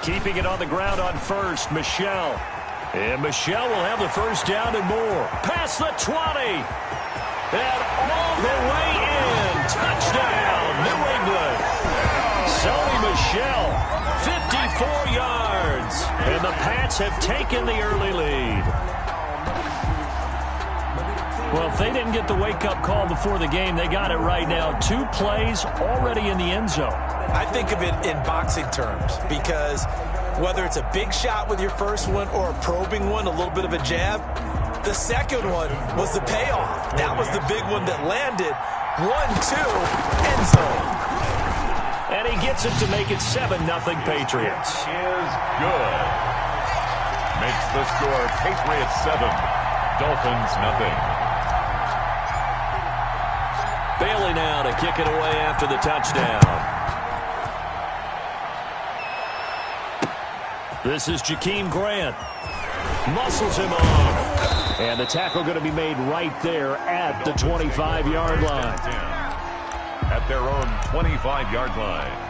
Keeping it on the ground on first, Michelle. And Michelle will have the first down and more. Past the 20. And all the way in. Touchdown, New England. Sony Michelle, 54 yards. And the Pats have taken the early lead. Well, if they didn't get the wake-up call before the game, they got it right now. 2 plays already in the end zone. I think of it in boxing terms because whether it's a big shot with your first one or a probing one, a little bit of a jab, the second one was the payoff. That was the big one that landed. 1-2, end zone. And he gets it to make it 7-0 Patriots. Is good. Makes the score Patriots 7, Dolphins nothing. Bailey now to kick it away after the touchdown. This is Jakeem Grant. Muscles him off. And the tackle going to be made right there at the 25-yard line. At their own 25-yard line.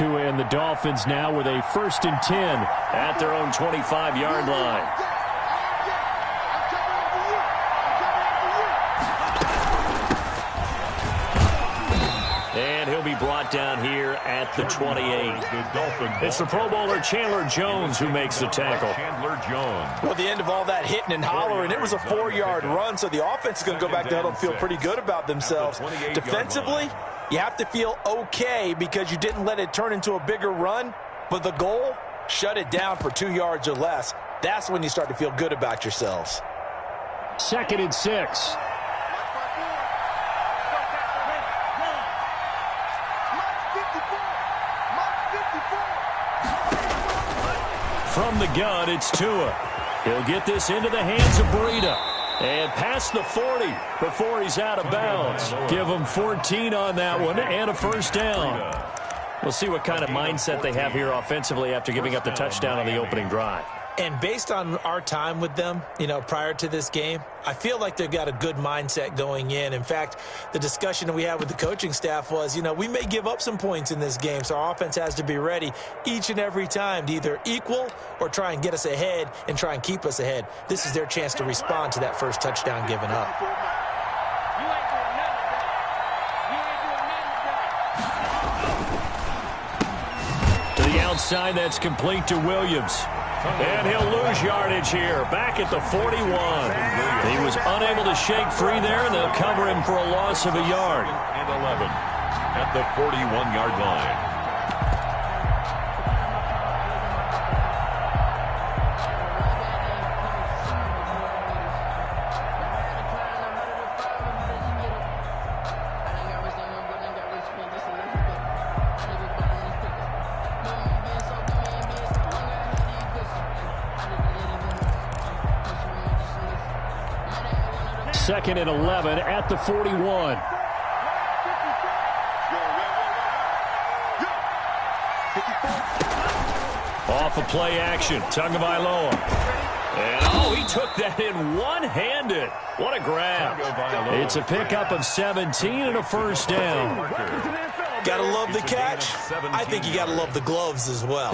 And the Dolphins now with a 1st and 10 at their own 25-yard line. And he'll be brought down here at the 28. It's the Pro Bowler Chandler Jones who makes the tackle. Chandler Jones. Well, the end of all that hitting and hollering, it was a 4-yard run, so the offense is going to go back to huddle and feel pretty good about themselves. Defensively, you have to feel okay because you didn't let it turn into a bigger run, but the goal, shut it down for 2 yards or less. That's when you start to feel good about yourselves. 2nd and 6. From the gun, it's Tua. He'll get this into the hands of Breida. And past the 40 before he's out of bounds. Give him 14 on that one and a first down. We'll see what kind of mindset they have here offensively after giving up the touchdown on the opening drive. And based on our time with them, prior to this game, I feel like they've got a good mindset going in. In fact, the discussion that we had with the coaching staff was, we may give up some points in this game, so our offense has to be ready each and every time to either equal or try and get us ahead and try and keep us ahead. This is their chance to respond to that first touchdown given up. To the outside, that's complete to Williams. And he'll lose yardage here, back at the 41. He was unable to shake free there, and they'll cover him for a loss of a yard. And 11 at the 41-yard line. Second and 11 at the 41. Off a play action. Tagovailoa. And, he took that in one-handed. What a grab. It's a pickup of 17 and a first down. Gotta love the catch. I think you gotta love the gloves as well.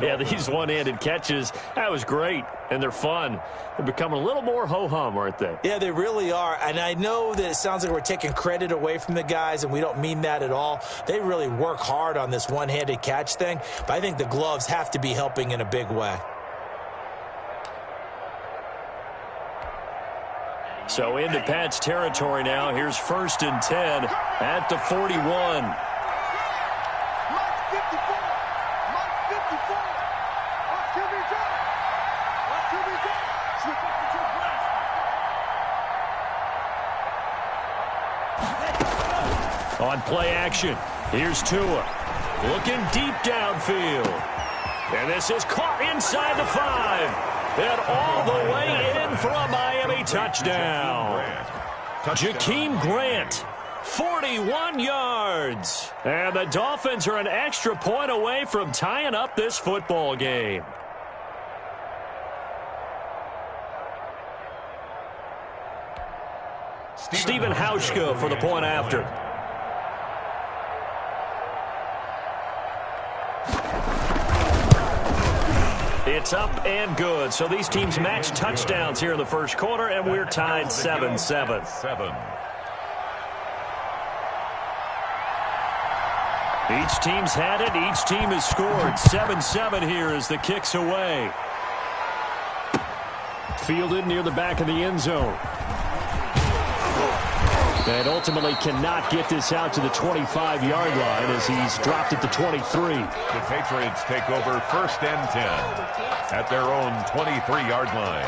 Yeah, these one-handed catches, that was great, and they're fun. They're becoming a little more ho-hum, aren't they? Yeah, they really are, and I know that it sounds like we're taking credit away from the guys, and we don't mean that at all. They really work hard on this one-handed catch thing, but I think the gloves have to be helping in a big way. So into Pat's territory now. Here's 1st and 10 at the 41. On play action, here's Tua. Looking deep downfield. And this is caught inside the 5. And all the way in for a Miami touchdown. Jakeem Grant, 41 yards. And the Dolphins are an extra point away from tying up this football game. Stephen Hauschka for the point after. It's up and good. So these teams match touchdowns here in the first quarter, and we're tied 7-7. Each team's had it. Each team has scored. 7-7 here as the kick's away. Fielded near the back of the end zone. And ultimately cannot get this out to the 25-yard line as he's dropped at the 23. The Patriots take over 1st and 10 at their own 23-yard line.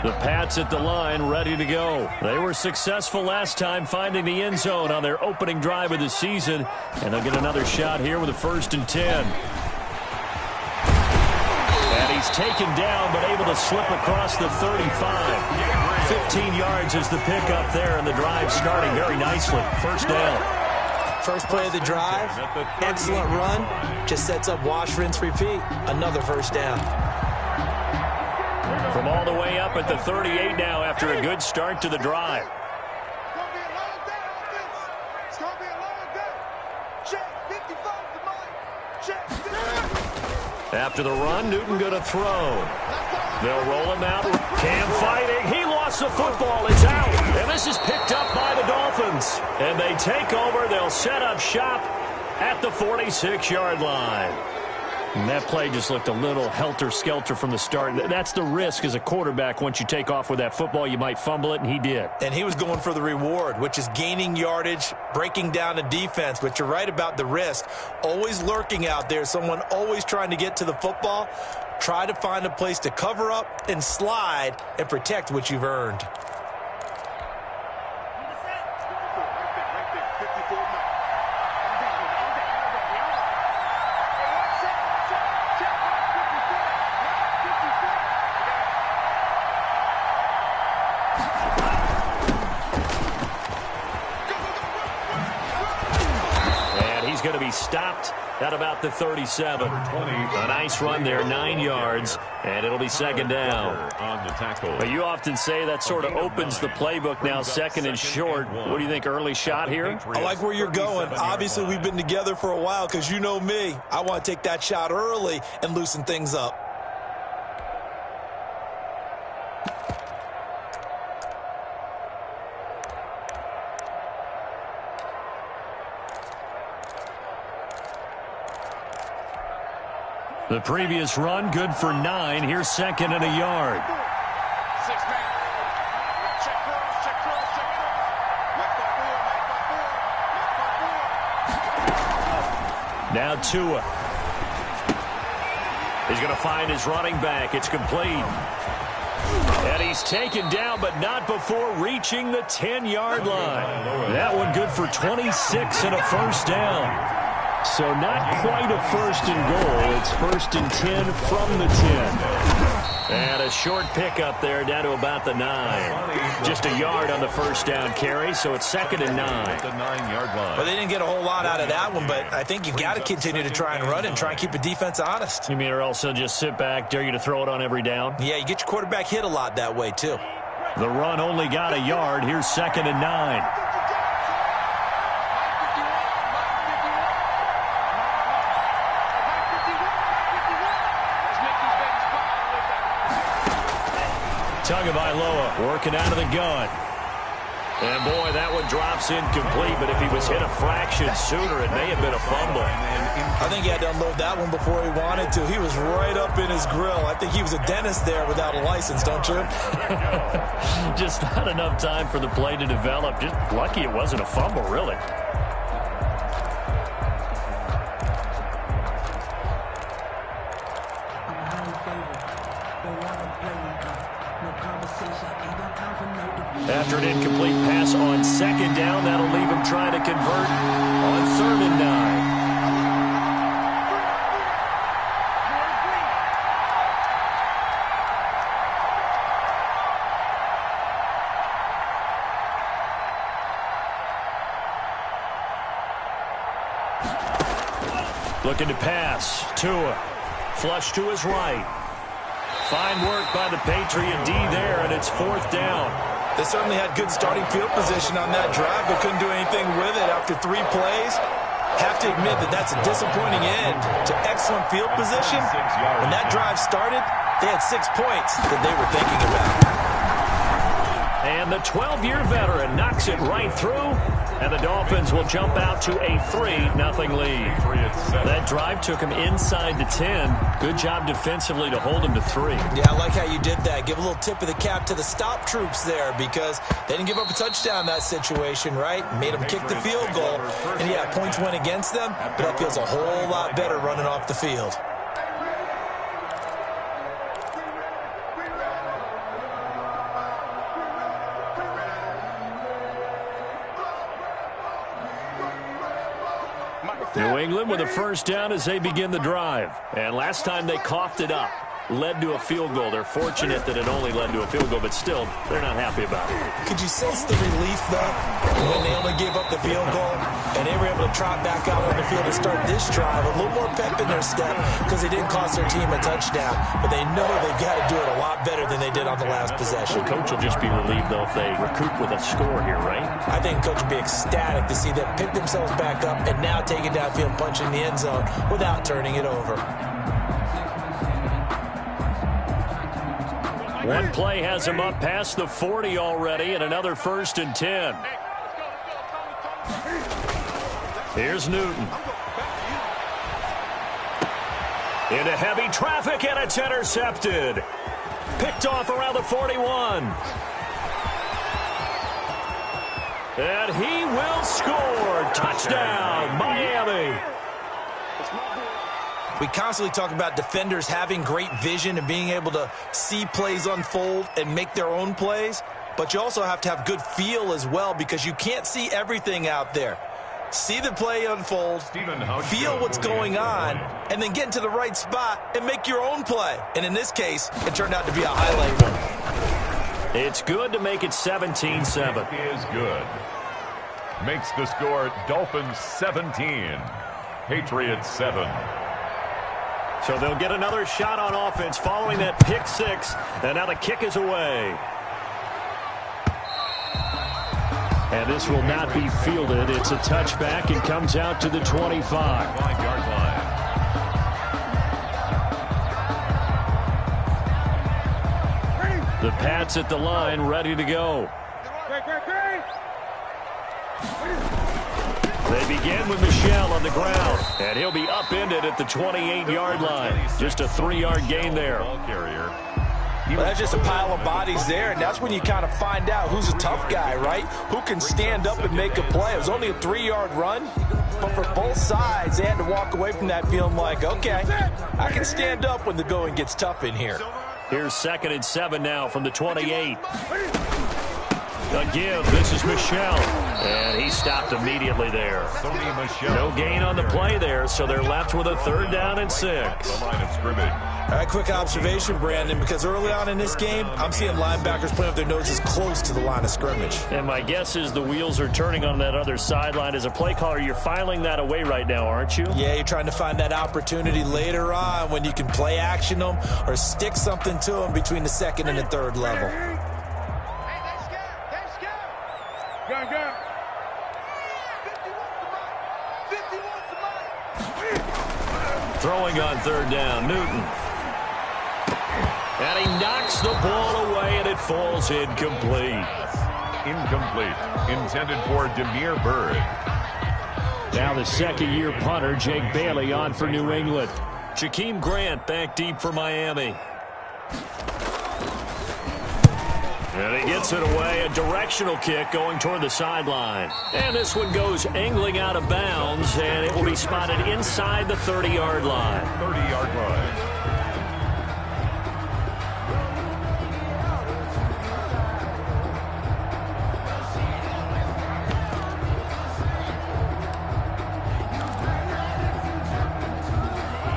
The Pats at the line, ready to go. They were successful last time finding the end zone on their opening drive of the season, and they'll get another shot here with a 1st and 10. And he's taken down, but able to slip across the 35. 15 yards is the pickup there, and the drive starting very nicely. 1st down. First play of the drive, excellent run, just sets up wash, rinse, repeat. Another 1st down. From all the way up at the 38 now after a good start to the drive. After the run, Newton going to throw. They'll roll him out. Cam fighting. He lost the football. It's out. And this is picked up by the Dolphins. And they take over. They'll set up shop at the 46-yard line. And that play just looked a little helter-skelter from the start. That's the risk as a quarterback. Once you take off with that football, you might fumble it, and he did. And he was going for the reward, which is gaining yardage, breaking down the defense. But you're right about the risk. Always lurking out there, someone always trying to get to the football. Try to find a place to cover up and slide and protect what you've earned. Going to be stopped at about the 37. A nice run there, 9 yards, and it'll be 2nd down. On the tackle. But you often say that sort of opens the playbook now, 2nd and short. What do you think, early shot here? I like where you're going. Obviously, we've been together for a while because you know me. I want to take that shot early and loosen things up. The previous run, good for 9. Here's 2nd and a yard. Now Tua. He's going to find his running back. It's complete. And he's taken down, but not before reaching the 10-yard line. That one good for 26 and a 1st down. So not quite a 1st and goal. It's 1st and 10 from the 10. And a short pickup there down to about the 9. Just a yard on the 1st down carry, so it's 2nd and 9. The 9-yard line. Well, they didn't get a whole lot out of that one, but I think you've got to continue to try and run and try and keep the defense honest. You mean or else they'll just sit back, dare you to throw it on every down? Yeah, you get your quarterback hit a lot that way, too. The run only got a yard. Here's 2nd and 9. Tagovailoa working out of the gun. And, boy, that one drops incomplete, but if he was hit a fraction sooner, it may have been a fumble. I think he had to unload that one before he wanted to. He was right up in his grill. I think he was a dentist there without a license, don't you? Just not enough time for the play to develop. Just lucky it wasn't a fumble, really. After an incomplete pass on second down, that'll leave him trying to convert on 3rd and 9. Looking to pass. Tua. Flush to his right. Fine work by the Patriot D there, and it's 4th down. They certainly had good starting field position on that drive, but couldn't do anything with it after 3 plays. Have to admit that that's a disappointing end to excellent field position. When that drive started, they had 6 points that they were thinking about. And the 12-year veteran knocks it right through, and the Dolphins will jump out to a 3-0 lead. That drive took him inside the 10. Good job defensively to hold him to 3. Yeah, I like how you did that. Give a little tip of the cap to the stop troops there because they didn't give up a touchdown in that situation, right? Made them kick the field goal. And, yeah, points went against them, but that feels a whole lot better running off the field. New England with a 1st down as they begin the drive. And last time they coughed it up, led to a field goal. They're fortunate that it only led to a field goal, but still, they're not happy about it. Could you sense the relief, though, when they only gave up the field goal and they were able to trot back out on the field to start this drive? A little more pep in their step because they didn't cost their team a touchdown, but they know they've got to do it a lot better than they did on the last possession. The coach will just be relieved, though, if they recoup with a score here, right? I think coach will be ecstatic to see them pick themselves back up and now take it downfield, punch in the end zone without turning it over. One play has him up past the 40 already, and another 1st and 10. Here's Newton. Into heavy traffic, and it's intercepted. Picked off around the 41. And he will score. Touchdown, Miami. We constantly talk about defenders having great vision and being able to see plays unfold and make their own plays, but you also have to have good feel as well because you can't see everything out there. See the play unfold, feel what's going on, and then get into the right spot and make your own play. And in this case, it turned out to be a highlight run. It's good to make it 17-7. Is good. Makes the score Dolphins 17, Patriots 7. So they'll get another shot on offense following that pick 6, and now the kick is away. And this will not be fielded. It's a touchback and comes out to the 25. 5-yard line. The Pats at the line, ready to go. They begin with Michel on the ground, and he'll be upended at the 28-yard line. Just a 3-yard gain there. Ball carrier. Well, that's just a pile of bodies there, and that's when you kind of find out who's a tough guy, right? Who can stand up and make a play. It was only a 3-yard run, but for both sides, they had to walk away from that feeling like, okay, I can stand up when the going gets tough in here. Here's 2nd and 7 now from the 28. A give. This is Michel. And he stopped immediately there. No gain on the play there, so they're left with a 3rd down and 6. The line of scrimmage. All right, quick observation, Brandon, because early on in this game, I'm seeing linebackers playing with their noses close to the line of scrimmage. And my guess is the wheels are turning on that other sideline. As a play caller, you're filing that away right now, aren't you? Yeah, you're trying to find that opportunity later on when you can play action them or stick something to them between the 2nd and the 3rd level. Throwing on 3rd down, Newton. And he knocks the ball away, and it falls incomplete. incomplete. Intended for Demir Bird. Now the second-year punter, Jake Bailey, on for New England. Jakeem Grant back deep for Miami. And he gets it away, a directional kick going toward the sideline. And this one goes angling out of bounds, and it will be spotted inside the 30-yard line. 30-yard line.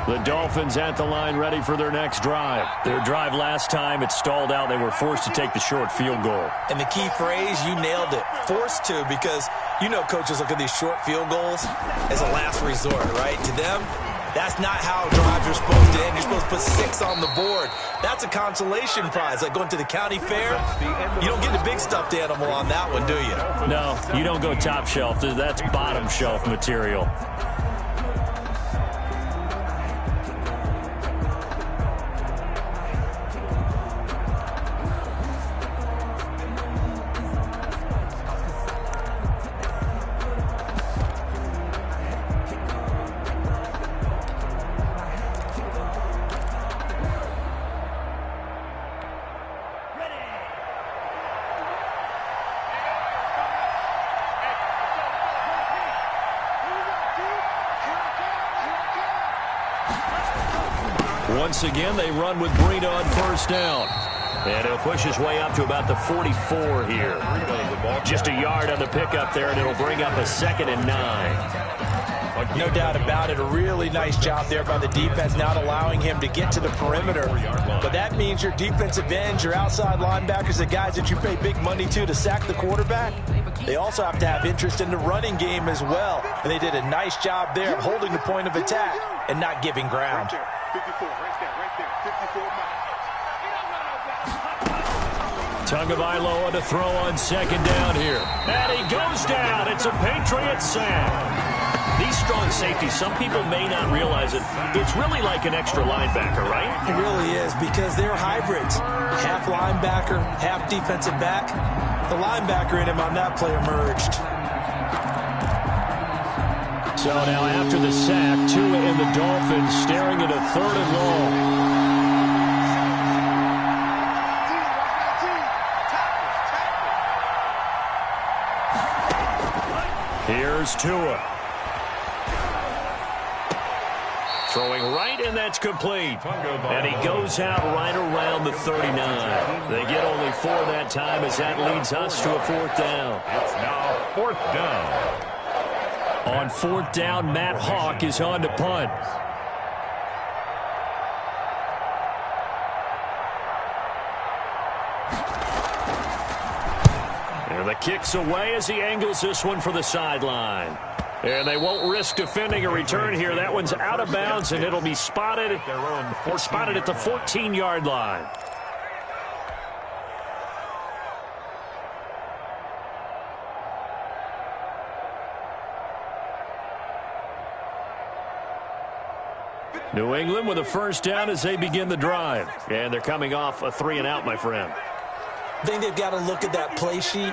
The Dolphins at the line ready for their next drive. Their drive last time, it stalled out. They were forced to take the short field goal. And the key phrase, you nailed it, forced to, because you know coaches look at these short field goals as a last resort, right? To them, that's not how drives are supposed to end. You're supposed to put 6 on the board. That's a consolation prize, like going to the county fair. You don't get the big stuffed animal on that one, do you? No, you don't go top shelf. That's bottom shelf material. Once again, they run with Breida on first down. And he'll push his way up to about the 44 here. Just a yard on the pickup there, and it'll bring up a 2nd and 9. No doubt about it. A really nice job there by the defense, not allowing him to get to the perimeter. But that means your defensive ends, your outside linebackers, the guys that you pay big money to sack the quarterback, they also have to have interest in the running game as well. And they did a nice job there holding the point of attack and not giving ground. 54, right there, 54 miles. Tagovailoa to throw on second down here. And he goes down. It's a Patriot sack. These strong safeties, some people may not realize it. It's really like an extra linebacker, right? It really is, because they're hybrids. Half linebacker, half defensive back. The linebacker in him on that play emerged. So now after the sack, Tua and the Dolphins staring at a 3rd and long. Here's Tua. Throwing right, and that's complete. And he goes out right around the 39. They get only 4 that time, as that leads us to a 4th down. It's now 4th down. On 4th down, Matt Hawk is on to punt. And the kick's away as he angles this one for the sideline. And they won't risk defending a return here. That one's out of bounds, and it'll be spotted at the 14-yard line. New England with a 1st down as they begin the drive. And they're coming off a 3-and-out, my friend. I think they've got to look at that play sheet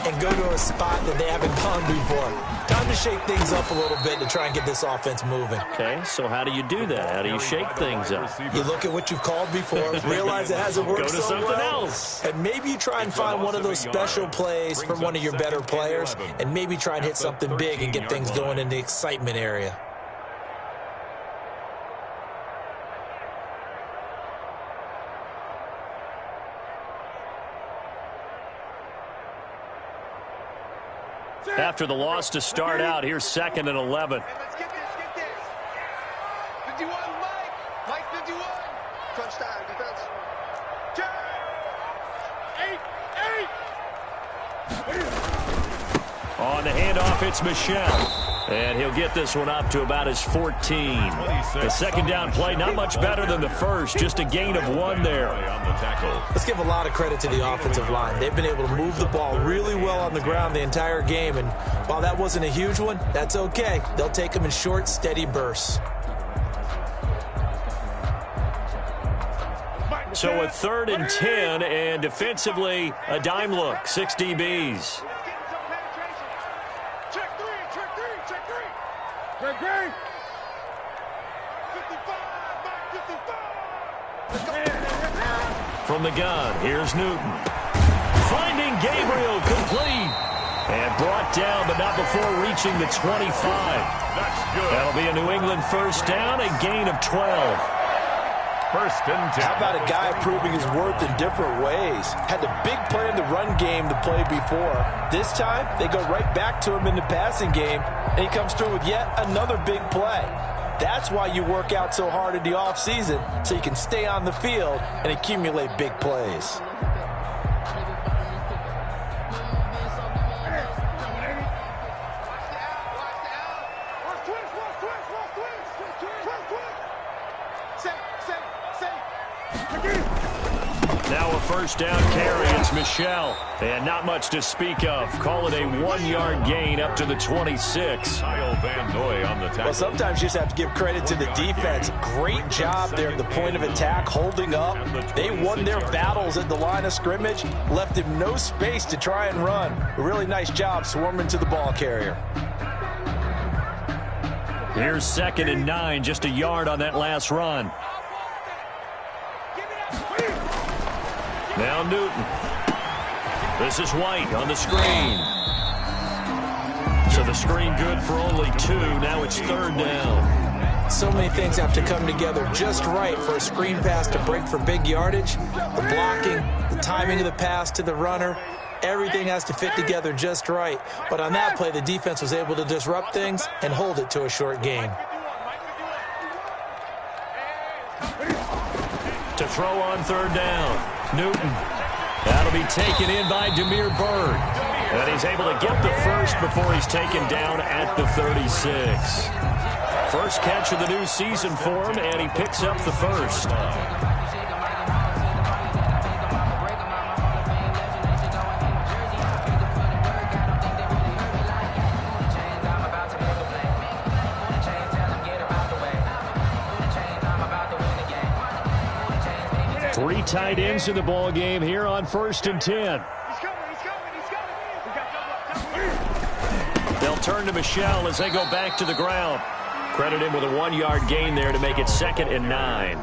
and go to a spot that they haven't gone before. Time to shake things up a little bit to try and get this offense moving. Okay, so how do you do that? How do you shake things up? You look at what you've called before, realize it hasn't worked Go to so something well, else. and maybe you try and find one of those special plays from one of your better players, and maybe try and hit something big and get things going in the excitement area. After the loss to start out, here's 2nd and 11. Let's get this. 51, Mike 51. Touchdown, defense. 8. On the handoff, it's Michel. And he'll get this one up to about his 14. The 2nd down play, not much better than the first, just a gain of 1 there. Let's give a lot of credit to the offensive line. They've been able to move the ball really well on the ground the entire game, and while that wasn't a huge one, that's okay. They'll take them in short, steady bursts. So a 3rd and 10, and defensively, a dime look, 6 DBs. Check three. Check three. 55, Mike, 55. From the gun, here's Newton. Finding Gabriel, complete. And brought down, but not before reaching the 25. That's good. That'll be a New England first down, a gain of 12. 1st and 10. How about a guy proving his worth in different ways? Had a big play in the run game to play before. This time, they go right back to him in the passing game, and he comes through with yet another big play. That's why you work out so hard in the offseason, so you can stay on the field and accumulate big plays. Now a first down carry. It's Michel. And not much to speak of. Call it a 1-yard gain up to the 26. Kyle Van Noy on the tackle. Well, sometimes you just have to give credit to the defense. Great job there at the point of attack, holding up. They won their battles at the line of scrimmage, left him no space to try and run. A really nice job swarming to the ball carrier. Here's 2nd and 9, just a yard on that last run. Now Newton. This is White on the screen. So the screen good for only 2. Now it's 3rd down. So many things have to come together just right for a screen pass to break for big yardage. The blocking, the timing of the pass to the runner, everything has to fit together just right. But on that play, the defense was able to disrupt things and hold it to a short gain. To throw on 3rd down. Newton. That'll be taken in by Demir Bird. And he's able to get the first before he's taken down at the 36. First catch of the new season for him, and he picks up the first. Three tight ends in the ball game here on 1st and 10. They'll turn to Michel as they go back to the ground. Credit him with a 1-yard gain there to make it 2nd and 9.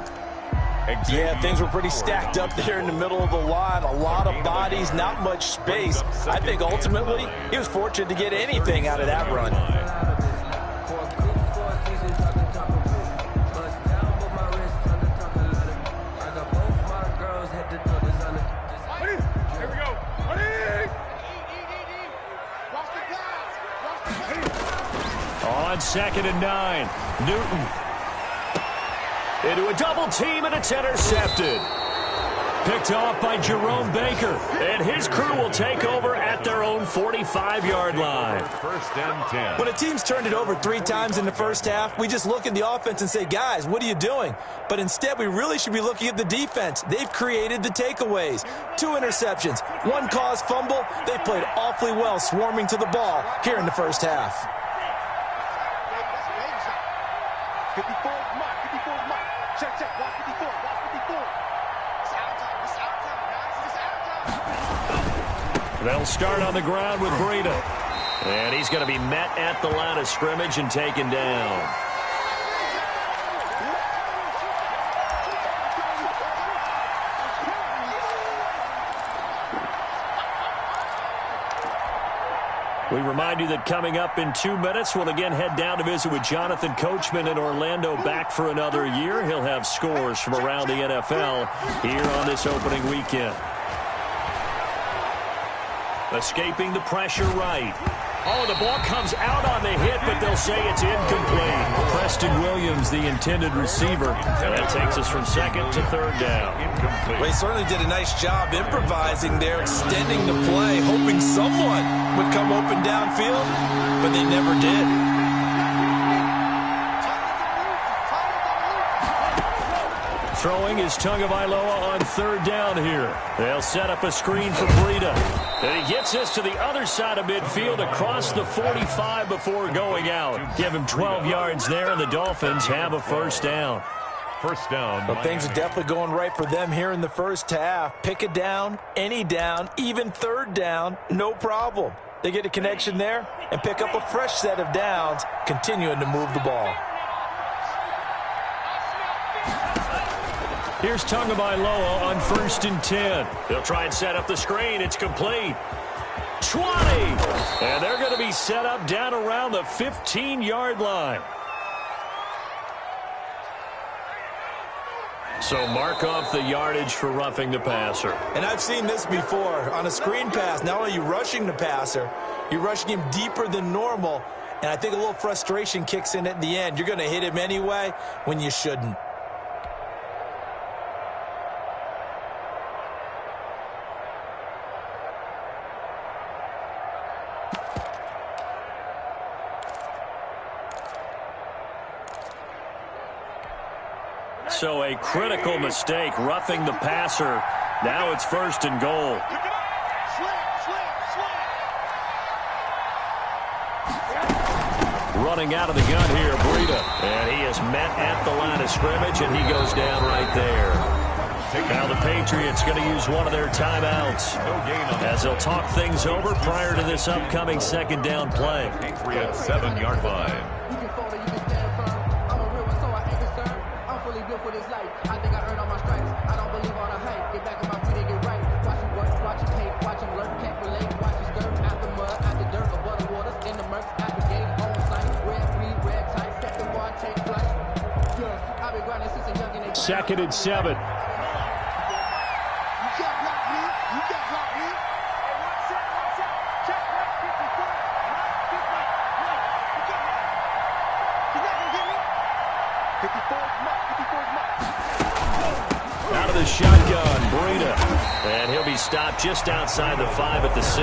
Yeah, things were pretty stacked up there in the middle of the line. A lot of bodies, not much space. I think ultimately he was fortunate to get anything out of that run. On 2nd and 9, Newton into a double team, and it's intercepted. Picked off by Jerome Baker, and his crew will take over at their own 45-yard line. 1st and 10. When a team's turned it over 3 times in the first half, we just look at the offense and say, guys, what are you doing? But instead, we really should be looking at the defense. They've created the takeaways. 2 interceptions, 1 caused fumble. They played awfully well swarming to the ball here in the first half. 54 Mike. Check, block 54. It's out time, guys. It's out time. They'll start on the ground with Breida. And he's going to be met at the line of scrimmage and taken down. We remind you that coming up in 2 minutes, we'll again head down to visit with Jonathan Coachman in Orlando, back for another year. He'll have scores from around the NFL here on this opening weekend. Escaping the pressure right. Oh, the ball comes out on the hit, but they'll say it's incomplete. Preston Williams, the intended receiver. And that takes us from 2nd to 3rd down. Incomplete. Well, he certainly did a nice job improvising there, extending the play, hoping someone would come open downfield, but they never did. Throwing is Tagovailoa on 3rd down here. They'll set up a screen for Breida. And he gets us to the other side of midfield across the 45 before going out. Give him 12 yards there, and the Dolphins have a first down. First down. Well, things are definitely going right for them here in the first half. Pick a down, any down, even third down, no problem. They get a connection there and pick up a fresh set of downs, continuing to move the ball. Here's Tagovailoa on 1st and 10. They'll try and set up the screen. It's complete. 20! And they're going to be set up down around the 15-yard line. So mark off the yardage for roughing the passer. And I've seen this before. On a screen pass, not only are you rushing the passer, you're rushing him deeper than normal. And I think a little frustration kicks in at the end. You're going to hit him anyway when you shouldn't. So a critical mistake, roughing the passer. Now it's 1st and goal. Running out of the gun here, Breida. And he is met at the line of scrimmage, and he goes down right there. Now the Patriots going to use one of their timeouts as they'll talk things over prior to this upcoming second down play. Patriots 7-yard line. For this life, I think I earned all my stripes. I don't believe all the hype. Get back on my feet and get right. Watch them work, watch them hate, watch them lurk, can't relate. Watch them skirt out the mud, out the dirt, above the waters, in the murks, at the gate, on sight. Red, green, red, tight, set the bar, take flight. Yeah, I've been grinding since a young and 2nd and 7. Out of the shotgun, Breida. And he'll be stopped just outside the 5 at the 6.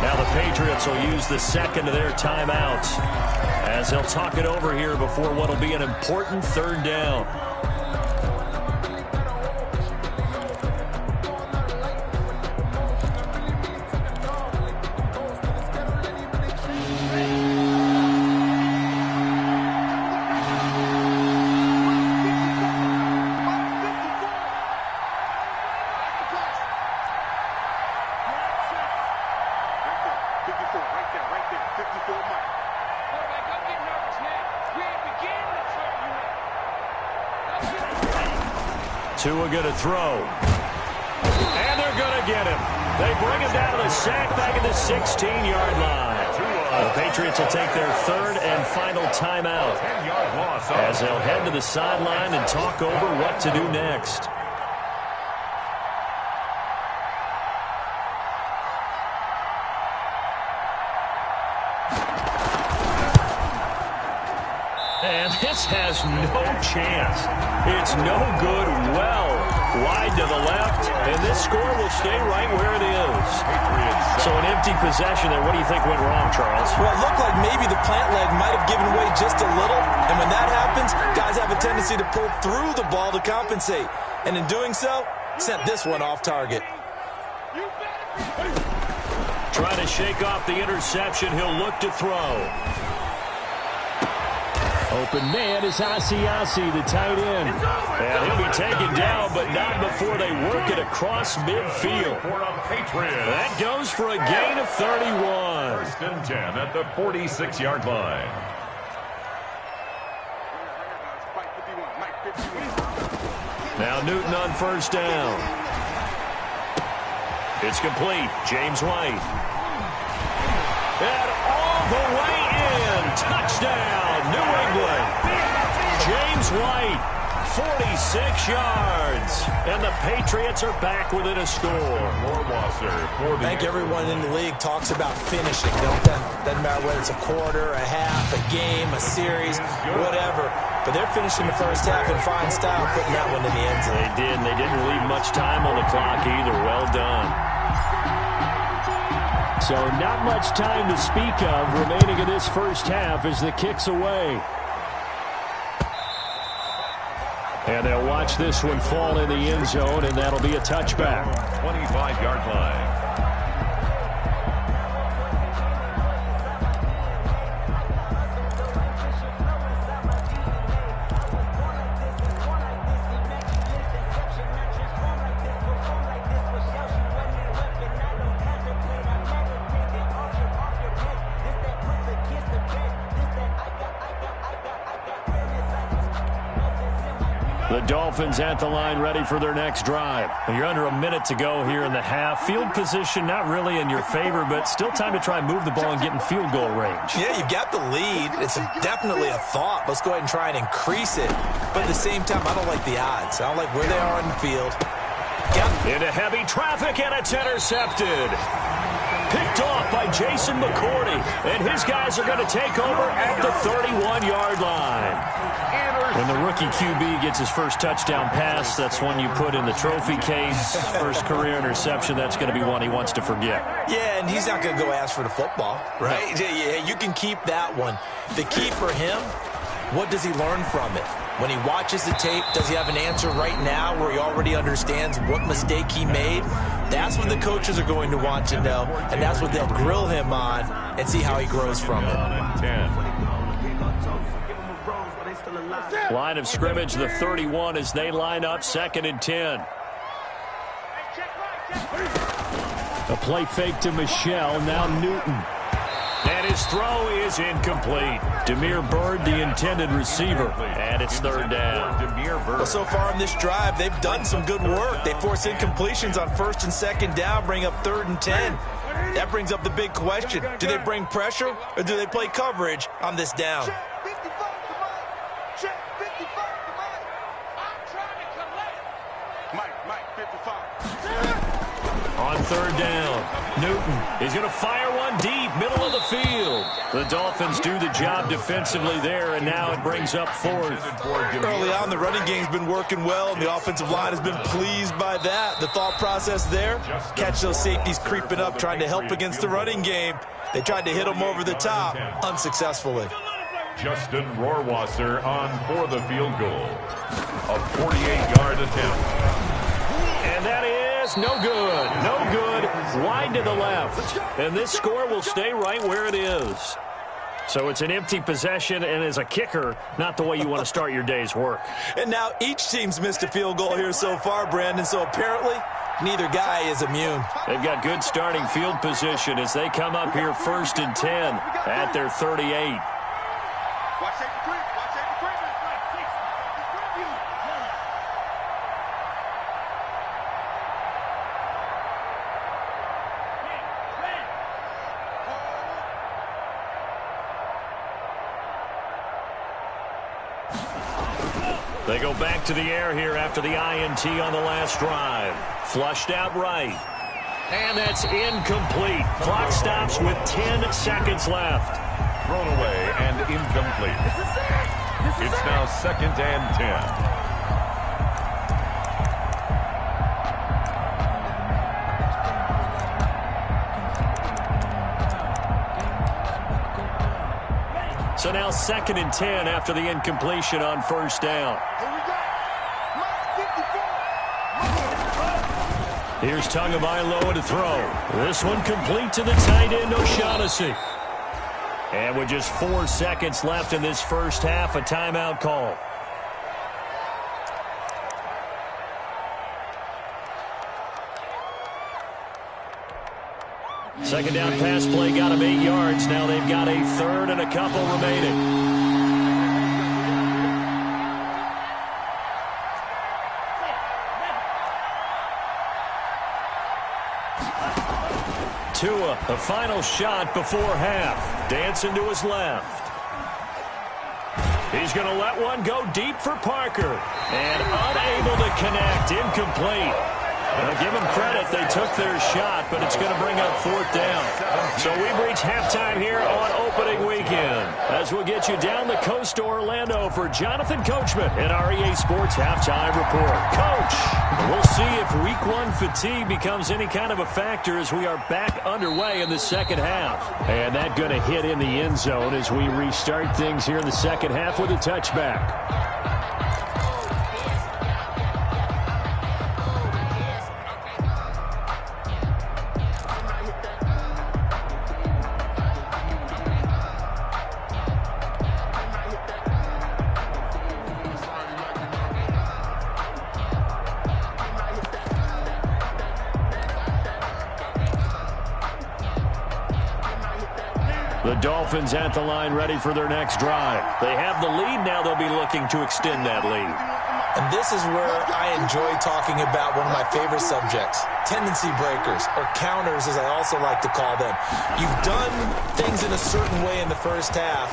Now the Patriots will use the second of their timeouts as they'll talk it over here before what will be an important third down. Tua going to throw. And they're going to get him. They bring him down to the sack back at the 16-yard line. The Patriots will take their third and final timeout as they'll head to the sideline and talk over what to do next. And this has no chance. It's no good. Well, wide to the left, and this score will stay right where it is. So an empty possession there. What do you think went wrong, Charles? Well, it looked like maybe the plant leg might have given way just a little, and when that happens, guys have a tendency to pull through the ball to compensate. And in doing so, sent this one off target. Trying to shake off the interception. He'll look to throw. Open man is Asiasi, the tight end. And he'll be taken down, but not before they work it across midfield. That goes for a gain of 31. 1st and 10 at the 46-yard line. Now Newton on 1st down. It's complete. James White. And all the way in. Touchdown, New England. James White, 46 yards. And the Patriots are back within a score. I think everyone in the league talks about finishing, don't they? Doesn't matter whether it's a quarter, a half, a game, a series, whatever. But they're finishing the first half in fine style, putting that one in the end zone. They did, and they didn't leave much time on the clock either. Well done. So not much time to speak of remaining in this first half as the kick's away. And they'll watch this one fall in the end zone, and that'll be a touchback. 25-yard line. The Dolphins at the line ready for their next drive. You're under a minute to go here in the half. Field position not really in your favor, but still time to try and move the ball and get in field goal range. Yeah, you've got the lead. It's definitely a thought. Let's go ahead and try and increase it. But at the same time, I don't like the odds. I don't like where they are on the field. Into heavy traffic, and it's intercepted. Picked off by Jason McCourty, and his guys are going to take over at the 31-yard line. When the rookie QB gets his first touchdown pass, that's one you put in the trophy case. First career interception, that's going to be one he wants to forget. Yeah, and he's not going to go ask for the football, right? No. Yeah, you can keep that one. The key for him, what does he learn from it? When he watches the tape, does he have an answer right now where he already understands what mistake he made? That's what the coaches are going to want to know, and that's what they'll grill him on and see how he grows from it. Line of scrimmage, the 31 as they line up, 2nd and 10. A play fake to Michel, now Newton. And his throw is incomplete. Damiere Byrd, the intended receiver. And it's 3rd down. Well, so far in this drive, they've done some good work. They force incompletions on 1st and 2nd down, bring up 3rd and 10. That brings up the big question. Do they bring pressure or do they play coverage on this down? On 3rd down, Newton is going to fire one deep, middle of the field. The Dolphins do the job defensively there, and now it brings up 4th. Early on, the running game's been working well, and the offensive line has been pleased by that. The thought process there, catch those safeties creeping up, trying to help against the running game. They tried to hit them over the top, unsuccessfully. Justin Rohrwasser on for the field goal. A 48-yard attempt. And that is no good. No good. Wide to the left. And this score will stay right where it is. So it's an empty possession, and as a kicker, not the way you want to start your day's work. And now each team's missed a field goal here so far, Brandon, so apparently neither guy is immune. They've got good starting field position as they come up here 1st and 10 at their 38. They go back to the air here after the INT on the last drive. Flushed out right. And that's incomplete. Clock stops with 10 seconds left. Thrown away and incomplete. It's now 2nd and 10. So now 2nd and 10 after the incompletion on 1st down. Here's Tagovailoa to throw. This one complete to the tight end, O'Shaughnessy. And with just 4 seconds left in this first half, a timeout call. Second down pass play got him 8 yards. Now they've got a 3rd and a couple remaining. Tua, the final shot before half. Dancing to his left. He's going to let one go deep for Parker. And unable to connect. Incomplete. Now, give them credit. They took their shot, but it's going to bring up 4th down. So we've reached halftime here on opening weekend. As we'll get you down the coast to Orlando for Jonathan Coachman in our EA Sports Halftime Report. Coach, we'll see if Week 1 fatigue becomes any kind of a factor as we are back underway in the second half. And that going to hit in the end zone as we restart things here in the second half with a touchback. The Dolphins at the line ready for their next drive. They have the lead now. They'll be looking to extend that lead. And this is where I enjoy talking about one of my favorite subjects, tendency breakers, or counters as I also like to call them. You've done things in a certain way in the first half,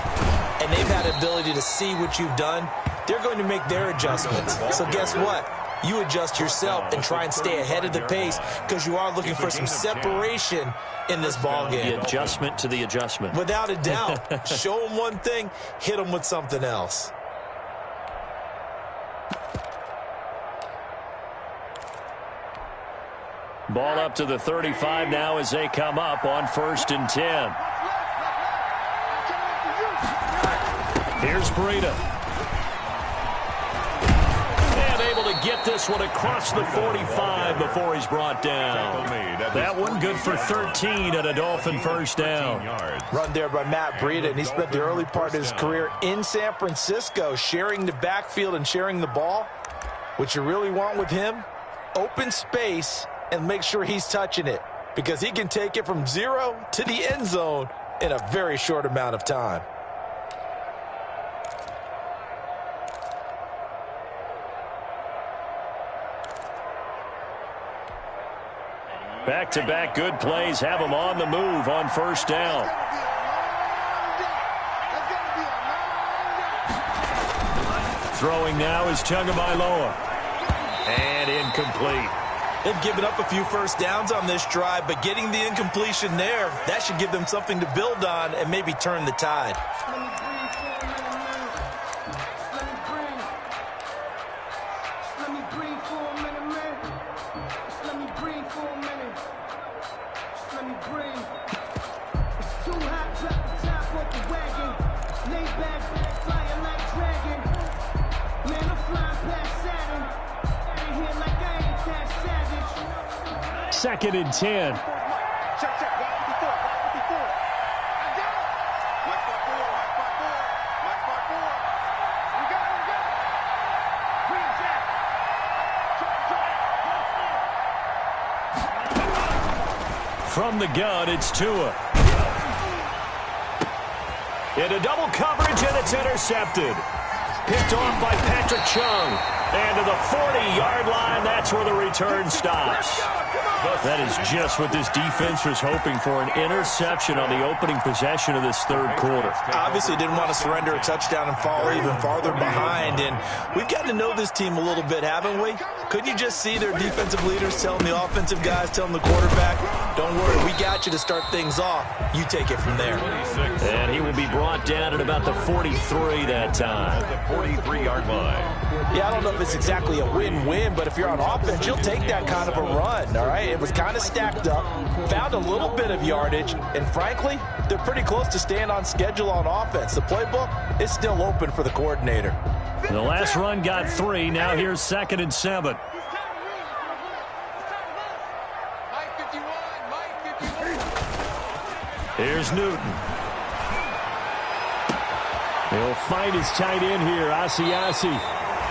and they've had the ability to see what you've done. They're going to make their adjustments. So guess what? You adjust yourself and try and stay ahead of the pace because you are looking for some separation in this ball game. The adjustment to the adjustment. Without a doubt. Show them one thing, hit them with something else. Ball up to the 35 now as they come up on 1st and 10. Here's Breida. And able to get this one across the 45 before he's brought down. That one good for 13 and a Dolphin first down. Run there by Matt Breida, and he spent the early part of his career in San Francisco sharing the backfield and sharing the ball. What you really want with him, open space, and make sure he's touching it because he can take it from 0 to the end zone in a very short amount of time. Back-to-back good plays have him on the move on 1st down. Throwing now is Tagovailoa. And incomplete. They've given up a few first downs on this drive, but getting the incompletion there, that should give them something to build on and maybe turn the tide. Second and 10. Check. Watch 54. Watch 54. I got it. Mike spot 4. Mike spot 4. We got it. Green jack. From the gun, it's Tua. Into double coverage, and it's intercepted. Picked off by Patrick Chung. And to the 40-yard line, that's where the return stops. That is just what this defense was hoping for, an interception on the opening possession of this third quarter. Obviously didn't want to surrender a touchdown and fall even farther behind, and we've gotten to know this team a little bit, haven't we? Couldn't you just see their defensive leaders telling the offensive guys, telling the quarterback, don't worry, we got you to start things off. You take it from there. And he will be brought down at about the 43 that time. The 43-yard line. Yeah, I don't know if it's exactly a win-win, but if you're on offense, you'll take that kind of a run, all right? It was kind of stacked up, found a little bit of yardage, and frankly, they're pretty close to staying on schedule on offense. The playbook is still open for the coordinator. The last run got 3. Now here's 2nd and 7. Here's Newton. He'll find his tight end here, Asiasi.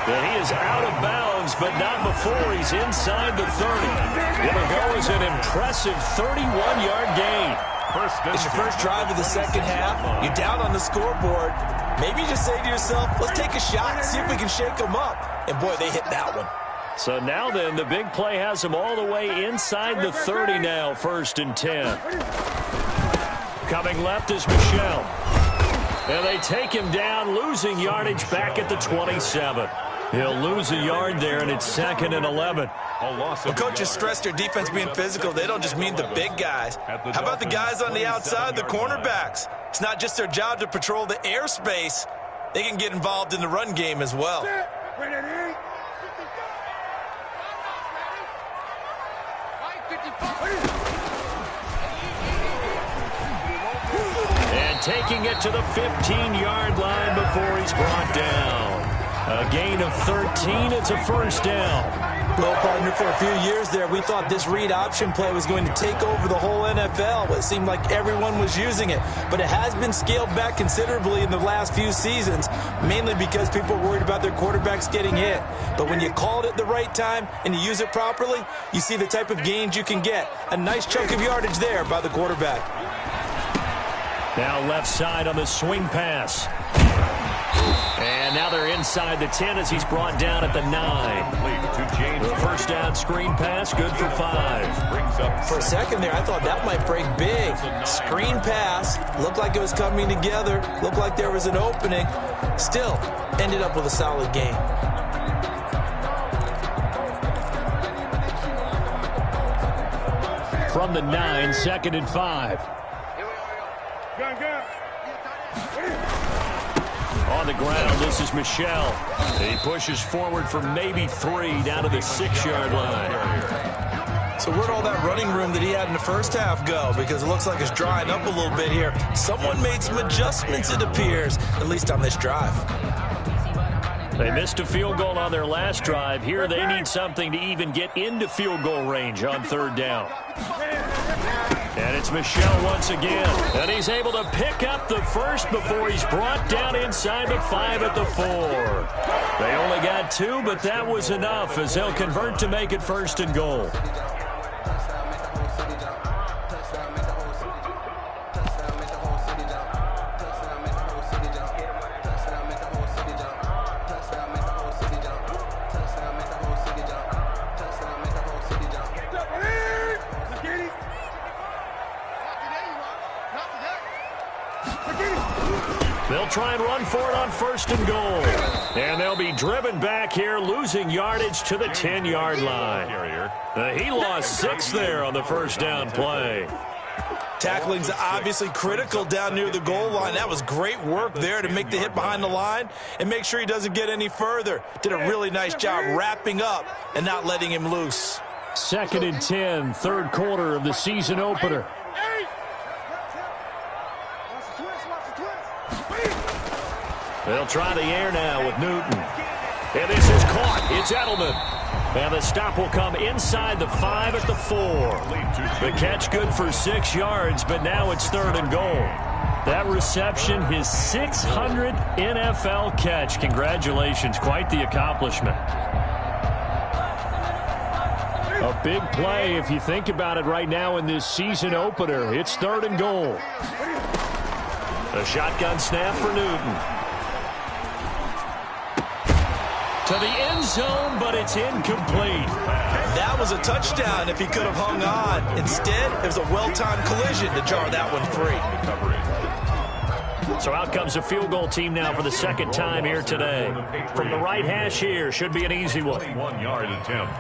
And he is out of bounds, but not before he's inside the 30. It'll go as an impressive 31-yard gain. It's your first drive of the second half. You're down on the scoreboard. Maybe you just say to yourself, let's take a shot, see if we can shake them up. And, boy, they hit that one. So now then, the big play has him all the way inside the 30 now, 1st and 10. Coming left is Michel. And they take him down, losing yardage back at the 27. He'll lose a yard there, and it's 2nd and 11. Well, coaches stress their defense being physical. They don't just mean the big guys. How about the guys on the outside, the cornerbacks? It's not just their job to patrol the airspace. They can get involved in the run game as well. And taking it to the 15-yard line before he's brought down. A gain of 13. It's a first down. Well, partner, for a few years there, we thought this read option play was going to take over the whole NFL. It seemed like everyone was using it. But it has been scaled back considerably in the last few seasons, mainly because people are worried about their quarterbacks getting hit. But when you call it at the right time and you use it properly, you see the type of gains you can get. A nice chunk of yardage there by the quarterback. Now left side on the swing pass. And And now they're inside the 10 as he's brought down at the 9. The first down screen pass, good for 5. For a second there, I thought that might break big. Screen pass, looked like it was coming together, looked like there was an opening. Still, ended up with a solid game. From the 9, 2nd and 5. On the ground, this is Michel. He pushes forward for maybe 3 down to the 6-yard line. So where'd all that running room that he had in the first half go? Because it looks like it's drying up a little bit here. Someone made some adjustments, it appears, at least on this drive. They missed a field goal on their last drive. Here they need something to even get into field goal range on 3rd down. And it's Michel once again. And he's able to pick up the first before he's brought down inside the 5 at the 4. They only got 2, but that was enough as they'll convert to make it 1st and goal. They'll try and run for it on 1st and goal. And they'll be driven back here, losing yardage to the 10-yard line. He lost 6 there on the first down play. Tackling's obviously critical down near the goal line. That was great work there to make the hit behind the line and make sure he doesn't get any further. Did a really nice job wrapping up and not letting him loose. 2nd and 10, 3rd quarter of the season opener. They'll try the air now with Newton. And this is caught. It's Edelman. And the stop will come inside the 5 at the 4. The catch good for 6 yards, but now it's 3rd and goal. That reception, his 600th NFL catch. Congratulations. Quite the accomplishment. A big play if you think about it right now in this season opener. It's 3rd and goal. A shotgun snap for Newton. To the end zone, but it's incomplete. That was a touchdown if he could have hung on. Instead, it was a well-timed collision to jar that one free. So out comes a field goal team now for the 2nd time here today. From the right hash here, should be an easy one. 1-yard attempt.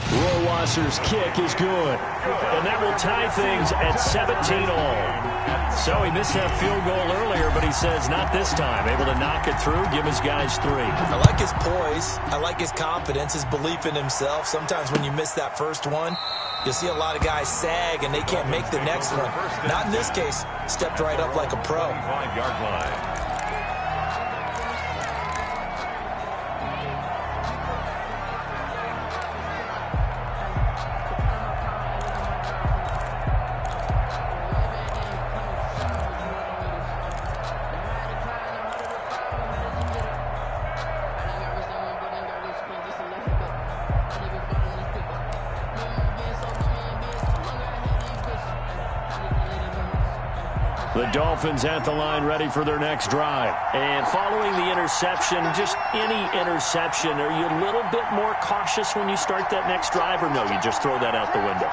Rohrwasser's kick is good. And that will tie things at 17 all. So he missed that field goal earlier, but he says not this time. Able to knock it through, give his guys 3. I like his poise. I like his confidence, his belief in himself. Sometimes when you miss that first one, you'll see a lot of guys sag and they can't make the next one. Not in this case. Stepped right up like a pro. 5-yard line. The Dolphins at the line ready for their next drive. And following the interception, just any interception, are you a little bit more cautious when you start that next drive, or no, you just throw that out the window?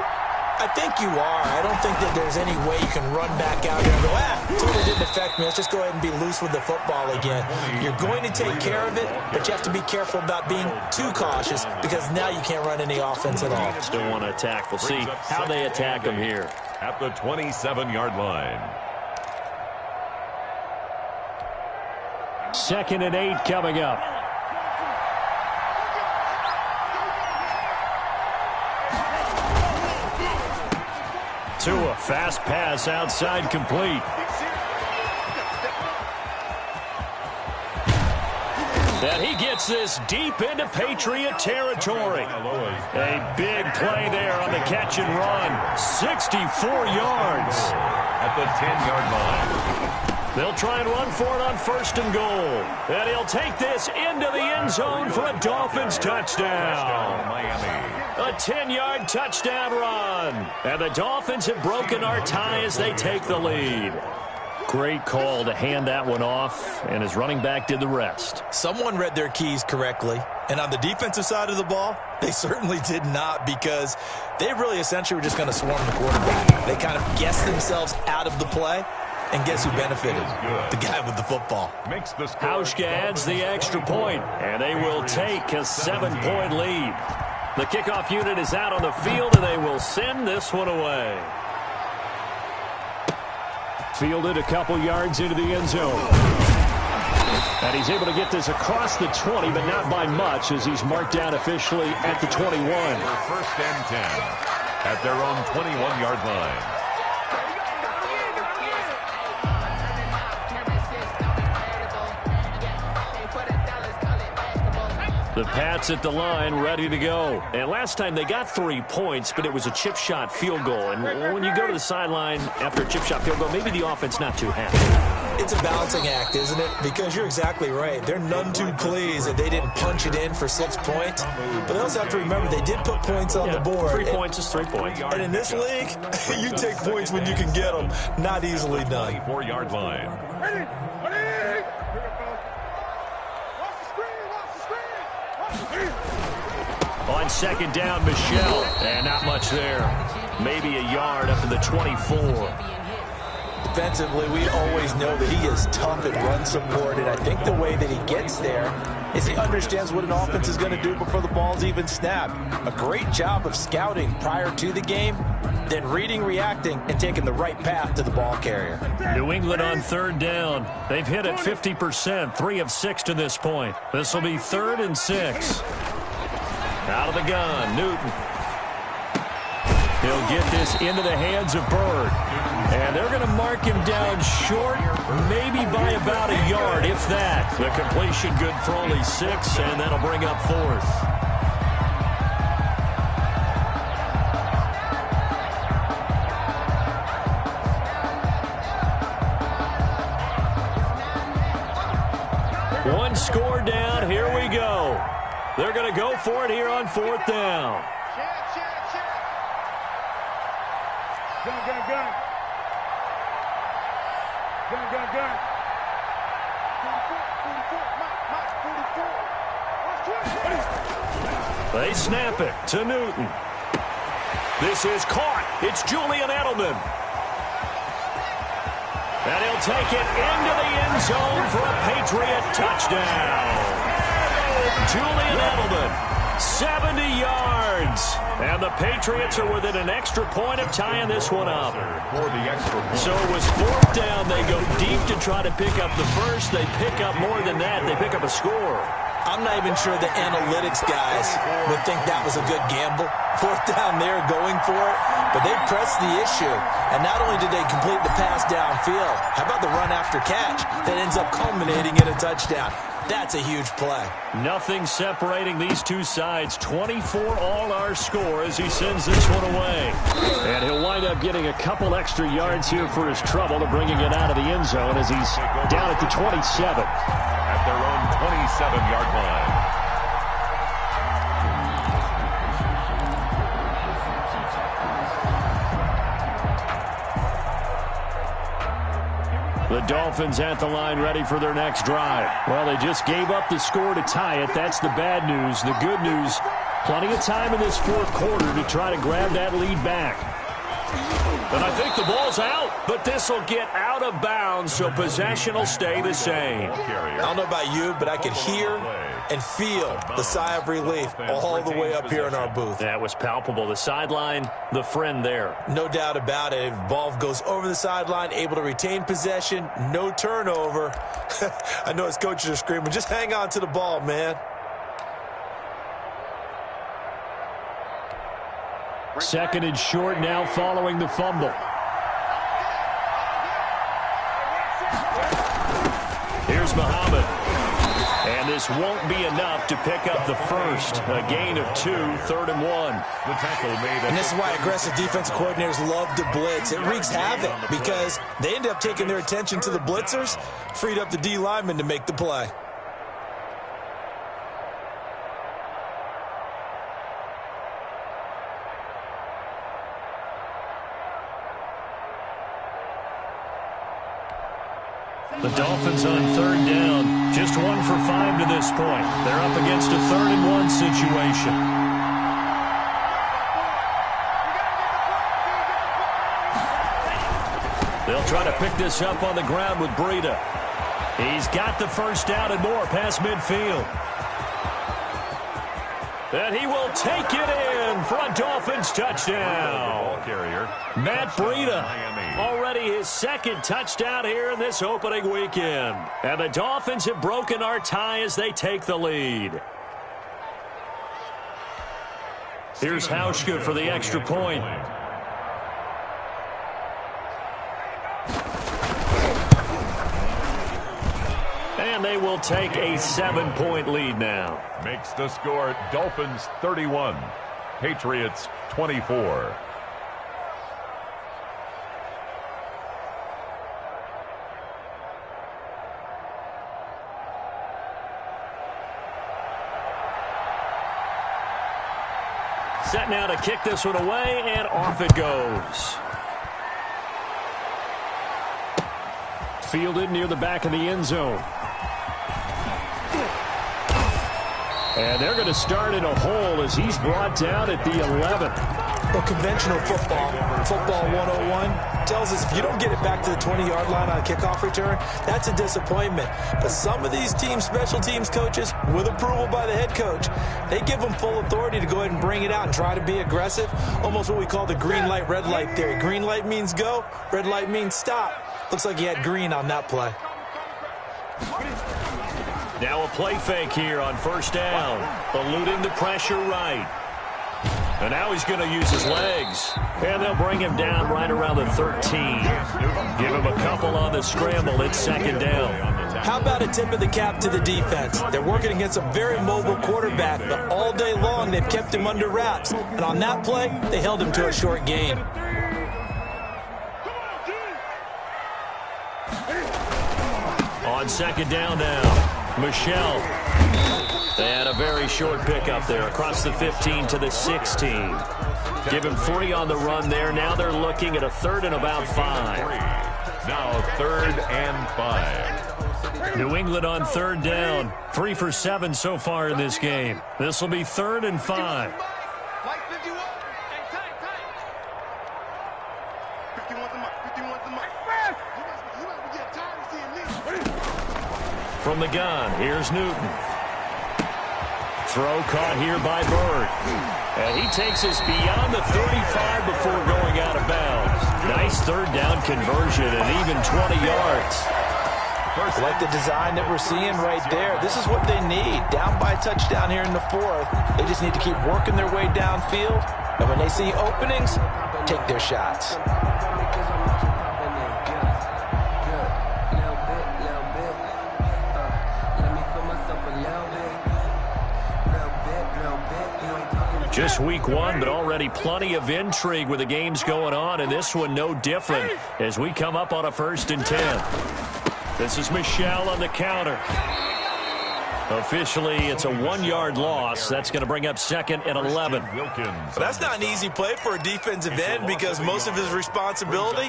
I think you are. I don't think that there's any way you can run back out here and go, totally didn't affect me. Let's just go ahead and be loose with the football again. You're going to take care of it, but you have to be careful about being too cautious because now you can't run any offense at all. Still want to attack. We'll see how they attack them here. At the 27-yard line. 2nd and 8 coming up. Tua, fast pass outside complete. And he gets this deep into Patriot territory. A big play there on the catch and run. 64 yards. At the 10-yard line. They'll try and run for it on 1st and goal. And he'll take this into the end zone for a Dolphins touchdown. A 10-yard touchdown run. And the Dolphins have broken our tie as they take the lead. Great call to hand that one off, and his running back did the rest. Someone read their keys correctly, and on the defensive side of the ball, they certainly did not, because they really essentially were just going to swarm the quarterback. They kind of guessed themselves out of the play, and guess who benefited? The guy with the football. Hauschka adds the extra point, and they will take a 7-point lead. The kickoff unit is out on the field, and they will send this one away. Fielded a couple yards into the end zone. And he's able to get this across the 20, but not by much, as he's marked down officially at the 21. First and 10 at their own 21-yard line. The Pats at the line, ready to go. And last time they got 3 points, but it was a chip shot field goal. And when you go to the sideline after a chip shot field goal, maybe the offense not too happy. It's a balancing act, isn't it? Because you're exactly right. They're none too pleased that they didn't punch it in for 6 points. But they also have to remember they did put points on the board. 3 points is 3 points. And in this league, you take points when you can get them. Not easily done. 4-yard line. Ready? On second down, Michel. And not much there. Maybe a yard up to the 24. Defensively, we always know that he is tough at run support, and I think the way that he gets there is he understands what an offense is going to do before the ball's even snapped. A great job of scouting prior to the game, then reading, reacting, and taking the right path to the ball carrier. New England on third down. They've hit it 50%, 3 of 6 to this point. This will be 3rd and 6. Out of the gun, Newton. He'll get this into the hands of Bird. And they're going to mark him down short, maybe by about a yard, if that. The completion good for only 6, and that'll bring up 4th. One score down, here we go. They're going to go for it here on 4th down. Gun. Gun. 44. They snap it to Newton. This is caught. It's Julian Edelman. And he'll take it into the end zone for a Patriot touchdown. Julian Edelman. 70 yards. And the Patriots are within an extra point of tying this one up. So it was 4th down. They go deep to try to pick up the first. They pick up more than that. They pick up a score. I'm not even sure the analytics guys would think that was a good gamble. 4th down there going for it. But they pressed the issue. And not only did they complete the pass downfield, how about the run after catch that ends up culminating in a touchdown? That's a huge play. Nothing separating these two sides. 24 all our score as he sends this one away. And he'll wind up getting a couple extra yards here for his trouble to bringing it out of the end zone as he's down at the 27. At their own 27-yard line. The Dolphins at the line ready for their next drive. Well, they just gave up the score to tie it. That's the bad news. The good news, plenty of time in this 4th quarter to try to grab that lead back. And I think the ball's out, but this will get out of bounds, so possession will stay the same. I don't know about you, but I could hear and feel the sigh of relief all the way up here in our booth. That was palpable. The sideline, the friend there. No doubt about it. Ball goes over the sideline, able to retain possession, no turnover. I know his coaches are screaming, just hang on to the ball, man. Second and short now following the fumble. Here's Muhammad. And this won't be enough to pick up the first. A gain of 2, 3rd and 1. The tackle made. And this is why aggressive defensive coordinators love to blitz. It wreaks havoc because they end up taking their attention to the blitzers, freed up the D lineman to make the play. The Dolphins on third down, just 1 for 5 to this point. They're up against a 3rd-and-1 situation. They'll try to pick this up on the ground with Breida. He's got the first down and more past midfield. And he will take it in for a Dolphins touchdown. Ball carrier. Matt Breida, already his 2nd touchdown here in this opening weekend. And the Dolphins have broken our tie as they take the lead. Here's Hauschka for the extra point. And they will take a 7-point lead now. Makes the score Dolphins 31, Patriots 24. Set now to kick this one away, and off it goes. Fielded near the back of the end zone. And they're going to start in a hole as he's brought down at the 11. Well, conventional football 101, tells us if you don't get it back to the 20-yard line on a kickoff return, that's a disappointment. But some of these teams, special teams coaches, with approval by the head coach, they give them full authority to go ahead and bring it out and try to be aggressive, almost what we call the green light, red light theory. Green light means go, red light means stop. Looks like he had green on that play. Now a play fake here on first down, eluding the pressure right. And now he's going to use his legs. And they'll bring him down right around the 13. Give him a couple on the scramble. It's 2nd down. How about a tip of the cap to the defense? They're working against a very mobile quarterback, but all day long they've kept him under wraps. And on that play, they held him to a short gain. On 2nd down now, Michelle. They had a very short pickup there across the 15 to the 16. Give him 3 on the run there. Now they're looking at a 3rd and about 5. Now 3rd and 5. New England on 3rd down. 3 for 7 so far in this game. This will be 3rd and 5. From the gun, here's Newton. Throw caught here by Bird. And he takes us beyond the 35 before going out of bounds. Nice 3rd down conversion and even 20 yards. I like the design that we're seeing right there. This is what they need. Down by a touchdown here in the 4th. They just need to keep working their way downfield. And when they see openings, take their shots. Just week 1, but already plenty of intrigue with the games going on, and this one no different as we come up on a 1st and 10. This is Michelle on the counter. Officially, it's a 1-yard loss. That's going to bring up 2nd and 11. That's not an easy play for a defensive end because most of his responsibility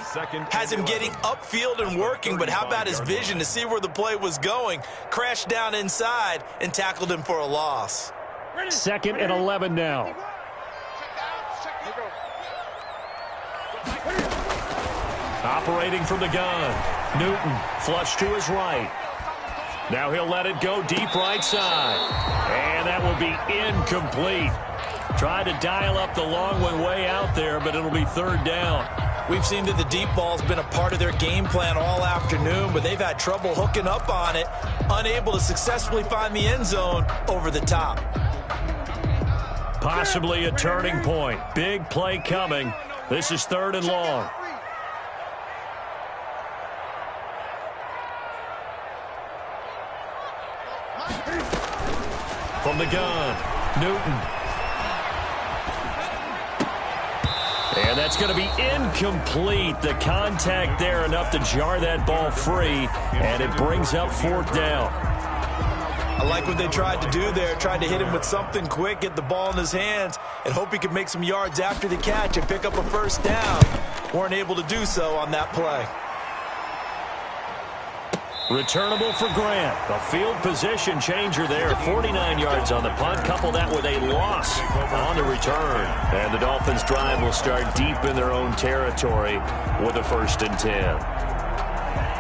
has him getting upfield and working, but how about his vision to see where the play was going, crashed down inside, and tackled him for a loss. 2nd and 11 now. Operating from the gun. Newton flush to his right. Now he'll let it go deep right side. And that will be incomplete. Tried to dial up the long one way out there, but it'll be 3rd down. We've seen that the deep ball's been a part of their game plan all afternoon, but they've had trouble hooking up on it, unable to successfully find the end zone over the top. Possibly a turning point. Big play coming. This is 3rd and long. From the gun, Newton. And that's going to be incomplete. The contact there enough to jar that ball free, and it brings up 4th down. I like what they tried to do there, tried to hit him with something quick, get the ball in his hands, and hope he could make some yards after the catch and pick up a 1st down. Weren't able to do so on that play. Returnable for Grant. A field position changer there. 49 yards on the punt. Couple that with a loss on the return. And the Dolphins' drive will start deep in their own territory with a 1st and 10.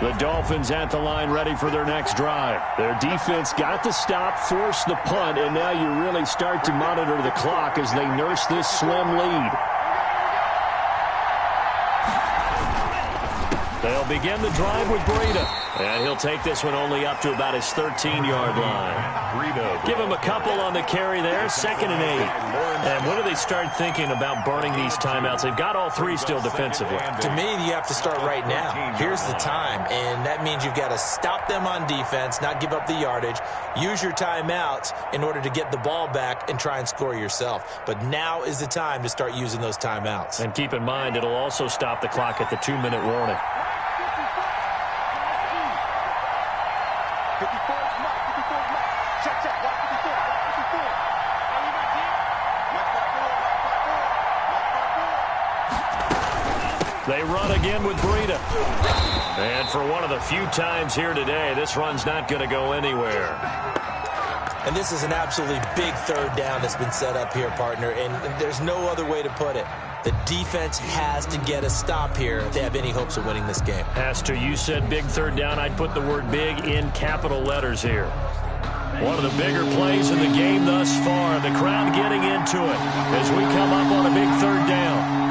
The Dolphins at the line ready for their next drive. Their defense got the stop, forced the punt, and now you really start to monitor the clock as they nurse this slim lead. They'll begin the drive with Breida. And he'll take this one only up to about his 13-yard line. Give him a couple on the carry there, 2nd and 8. And when do they start thinking about burning these timeouts? They've got all 3 still defensively. To me, you have to start right now. Here's the time, and that means you've got to stop them on defense, not give up the yardage, use your timeouts in order to get the ball back and try and score yourself. But now is the time to start using those timeouts. And keep in mind, it'll also stop the clock at the 2-minute warning. 54 is Mike. 54 is Mike. Check, check. Watch 54. Watch 54. Hey, you back here? Mike 54. Mike 54. They run again with Breida. And for one of the few times here today, this run's not going to go anywhere. And this is an absolutely big 3rd down that's been set up here, partner, and there's no other way to put it. The defense has to get a stop here if they have any hopes of winning this game. Pastor, you said big 3rd down. I'd put the word big in capital letters here. One of the bigger plays in the game thus far. The crowd getting into it as we come up on a big 3rd down.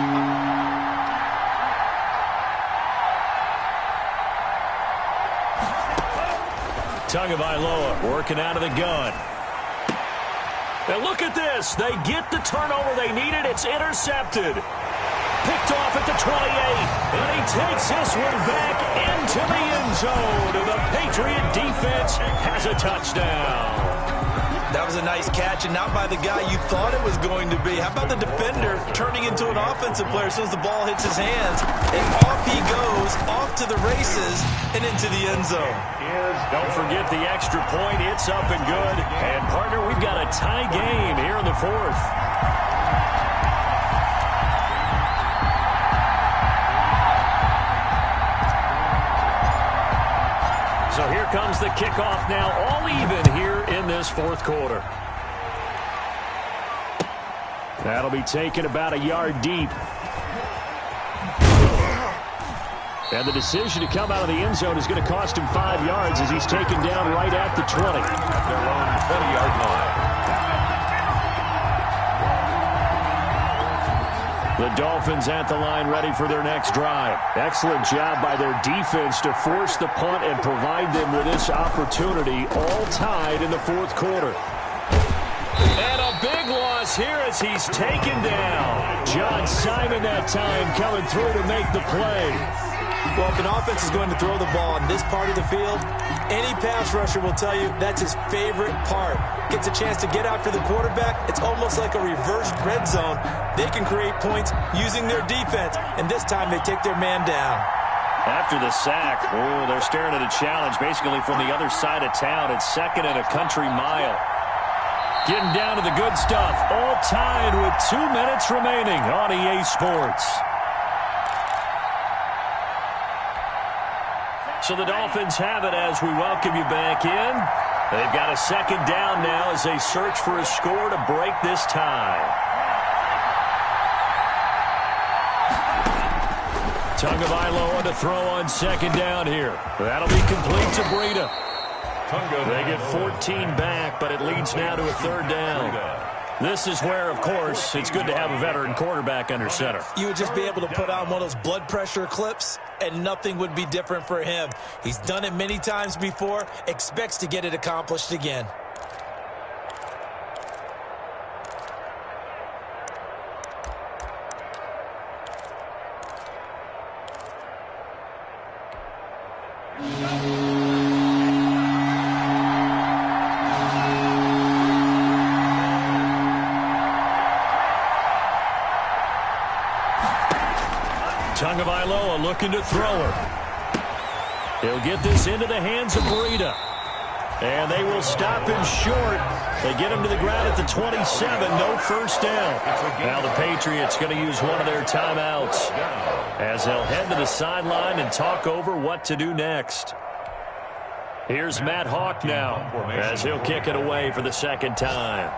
Tagovailoa working out of the gun. And look at this. They get the turnover they needed. It's intercepted. Picked off at the 28. And he takes this one back into the end zone. And the Patriot defense has a touchdown. That was a nice catch, and not by the guy you thought it was going to be. How about the defender turning into an offensive player as soon as the ball hits his hands? And off he goes, off to the races, and into the end zone. Don't forget the extra point. It's up and good. And, partner, we've got a tie game here in the 4th. So here comes the kickoff now, all even here in this 4th quarter. That'll be taken about a yard deep. And the decision to come out of the end zone is going to cost him 5 yards as he's taken down right at the 20. At their own 20-yard line. The Dolphins at the line ready for their next drive. Excellent job by their defense to force the punt and provide them with this opportunity, all tied in the 4th quarter. And a big loss here as he's taken down. John Simon that time coming through to make the play. Well, if an offense is going to throw the ball in this part of the field, any pass rusher will tell you that's his favorite part. Gets a chance to get after the quarterback. It's almost like a reversed red zone. They can create points using their defense, and this time they take their man down. After the sack, they're staring at a challenge basically from the other side of town. It's 2nd and a country mile. Getting down to the good stuff. All tied with 2 minutes remaining on EA Sports. So the Dolphins have it as we welcome you back in. They've got a 2nd down now as they search for a score to break this tie. Tagovailoa to throw on 2nd down here. That'll be complete to Breida. They get 14 back, but it leads now to a 3rd down. This is where, of course, it's good to have a veteran quarterback under center. You would just be able to put on one of those blood pressure clips, and nothing would be different for him. He's done it many times before, expects to get it accomplished again. Tagovailoa looking to throw her. He'll get this into the hands of Breida. And they will stop him short. They get him to the ground at the 27. No 1st down. Now the Patriots going to use one of their timeouts as they'll head to the sideline and talk over what to do next. Here's Matt Hawk now as he'll kick it away for the second time.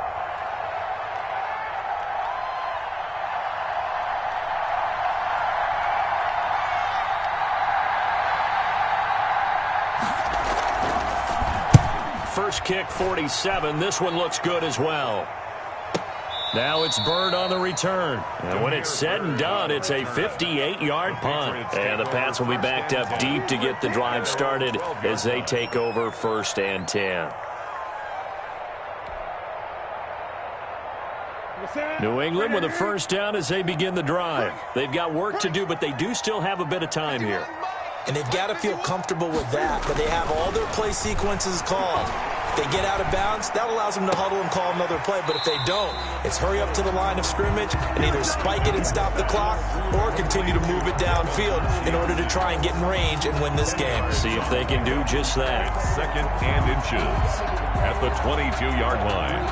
First kick, 47. This one looks good as well. Now it's Bird on the return. And when it's said and done, it's a 58-yard punt. And the Pats will be backed up deep to get the drive started as they take over 1st and 10. New England with a first down as they begin the drive. They've got work to do, but they do still have a bit of time here. And they've got to feel comfortable with that, but they have all their play sequences called. If they get out of bounds, that allows them to huddle and call another play. But if they don't, it's hurry up to the line of scrimmage and either spike it and stop the clock or continue to move it downfield in order to try and get in range and win this game. See if they can do just that. 2nd and inches at the 22-yard line.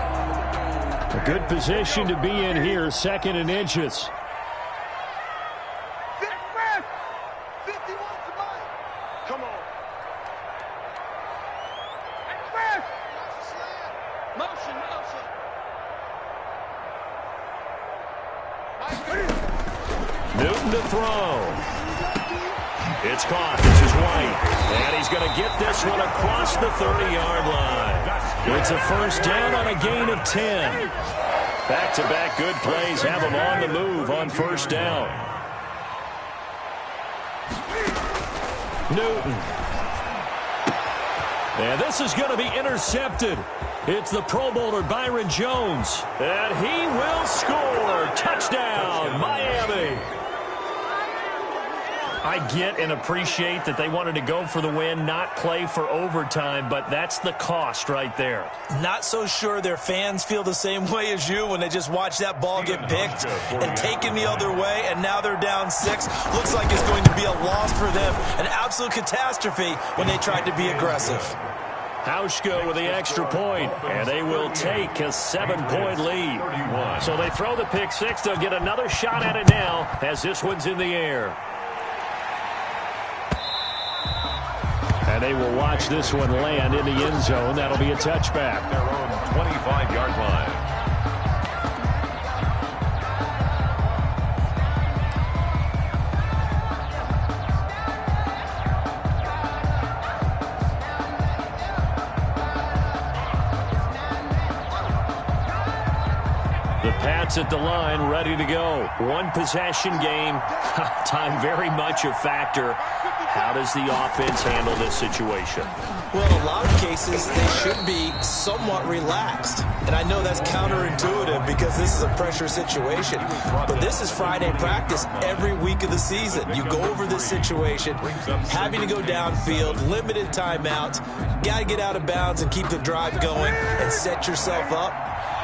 A good position to be in here, 2nd and inches. Newton to throw. It's caught. This is White. And he's going to get this one across the 30-yard line. It's a first down on a gain of 10. Back-to-back good plays have him on the move on first down. Newton. And this is going to be intercepted. It's the Pro Bowler Byron Jones. And he will score. Touchdown, Miami. I get and appreciate that they wanted to go for the win, not play for overtime, but that's the cost right there. Not so sure their fans feel the same way as you when they just watch that ball get picked and taken the other way, and now they're down 6. Looks like it's going to be a loss for them, an absolute catastrophe when they tried to be aggressive. Hauschka with the extra point, and they will take a 7-point lead. So they throw the pick 6. They'll get another shot at it now as this one's in the air. And they will watch this one land in the end zone. That'll be a touchback. Their own 25-yard line. The Pats at the line, ready to go. One possession game. Time very much a factor. How does the offense handle this situation? Well, in a lot of cases, they should be somewhat relaxed. And I know that's counterintuitive because this is a pressure situation. But this is Friday practice every week of the season. You go over this situation, having to go downfield, limited timeouts, got to get out of bounds and keep the drive going and set yourself up.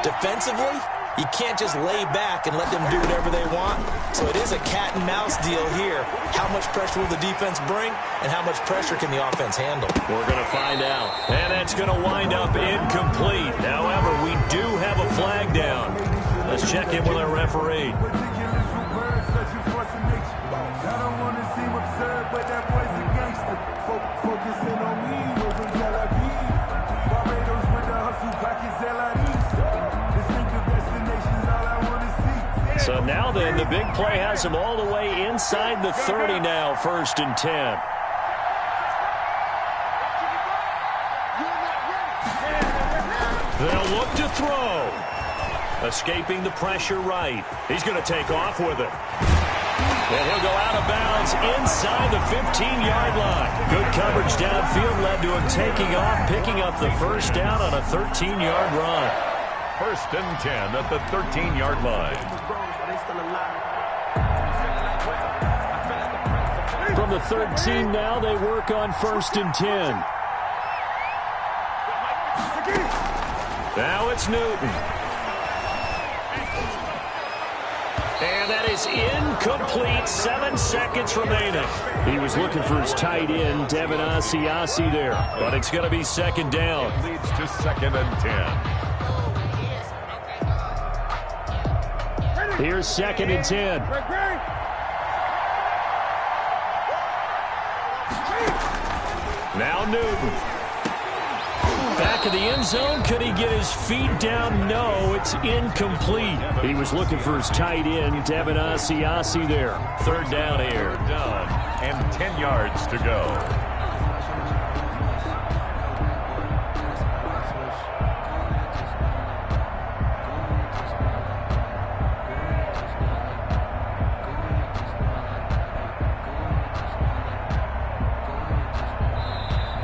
Defensively, you can't just lay back and let them do whatever they want. So it is a cat and mouse deal here. How much pressure will the defense bring, and how much pressure can the offense handle? We're going to find out. And that's going to wind up incomplete. However, we do have a flag down. Let's check in with our referee. So now then, the big play has them all the way inside the 30 now, 1st and 10. They'll look to throw. Escaping the pressure right. He's going to take off with it. And he'll go out of bounds inside the 15-yard line. Good coverage downfield led to him taking off, picking up the first down on a 13-yard run. 1st and 10 at the 13-yard line. From the 13 now, they work on 1st and 10. Now it's Newton. And that is incomplete. 7 seconds remaining. He was looking for his tight end, Devin Asiasi there. But it's going to be 2nd down. It leads to 2nd and 10. Here's 2nd and 10. Now Newton. back of the end zone. Could he get his feet down? No, it's incomplete. He was looking for his tight end, Devin Asiasi there. Third down here. Done. And 10 yards to go.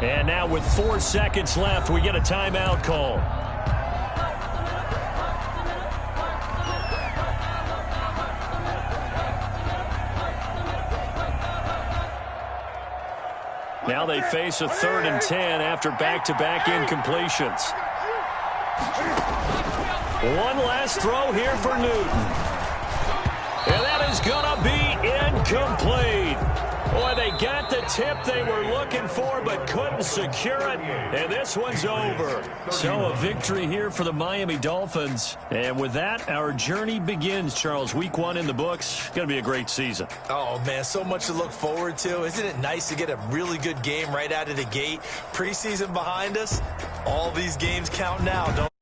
And now with 4 seconds left, we get a timeout call. Now they face a 3rd and 10 after back-to-back incompletions. One last throw here for Newton. And that is going to be incomplete. Boy, they got the tip they were looking for but couldn't secure it, and this one's over. So a victory here for the Miami Dolphins. And with that, our journey begins, Charles. Week 1 in the books. Going to be a great season. Oh, man, so much to look forward to. Isn't it nice to get a really good game right out of the gate? Preseason behind us, all these games count now, don't